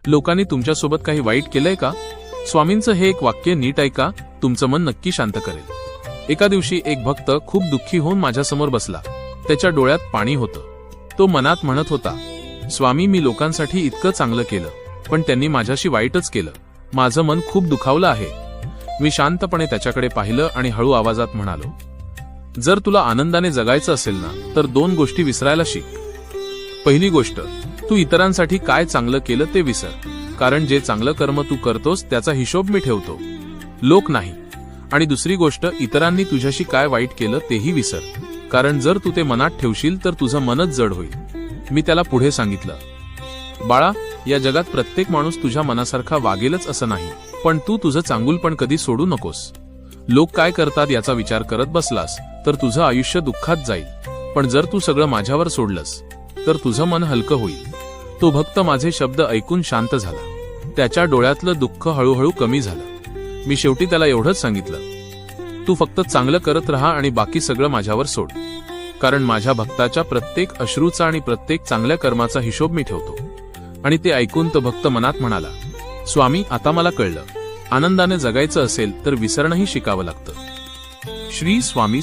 लोकांनी तुमच्यासोबत काही वाईट केलंय का? स्वामींचं हे एक वाक्य नीट ऐका, तुमचं मन नक्की शांत करेल. एका दिवशी एक भक्त खूप दुःखी होऊन माझ्यासमोर बसला. त्याच्या डोळ्यात पाणी होतं. तो मनात म्हणत होता, स्वामी, मी लोकांसाठी इतकं चांगलं केलं, पण त्यांनी माझ्याशी वाईटच केलं. माझं मन खूप दुखावलं आहे. मी शांतपणे त्याच्याकडे पाहिलं आणि हळू आवाजात म्हणालो, जर तुला आनंदाने जगायचं असेल ना, तर 2 गोष्टी विसरायला शिक. पहिली गोष्ट, तू इतरांसाठी काय चांगलं केलं ते विसर, कारण जे चांगलं कर्म तू करतोस त्याचा हिशोब मी ठेवतो, लोक नाही. आणि दुसरी गोष्ट, इतरांनी तुझ्याशी काय वाईट केलं तेही विसर, कारण जर तू ते मनात ठेवशील तर तुझं मनच जड होईल. मी त्याला पुढे सांगितलं, बाळा, या जगात प्रत्येक माणूस तुझ्या मनासारखा वागेलच असं नाही, पण तू तुझं चांगुलपण कधी सोडू नकोस. लोक काय करतात याचा विचार करत बसलास तर तुझं आयुष्य दुःखात जाईल, पण जर तू सगळं माझ्यावर सोडलंस तर तुझं मन हलकं होईल. तो भक्त माझे शब्द ऐकून शांत झाला. त्याच्या डोळ्यातलं दुःख हळूहळू कमी झालं. मी शेवटी त्याला एवढंच सांगितलं, तू फक्त चांगलं करत राहा आणि बाकी सगळं माझ्यावर सोड, कारण माझ्या भक्ताच्या प्रत्येक अश्रूचा आणि प्रत्येक चांगल्या कर्माचा हिशोब मी ठेवतो. आणि ते ऐकून तो भक्त मनात म्हणाला, स्वामी, आता मला कळलं, आनंदाने जगायचं असेल तर विसरणंही शिकावं लागतं. श्री स्वामी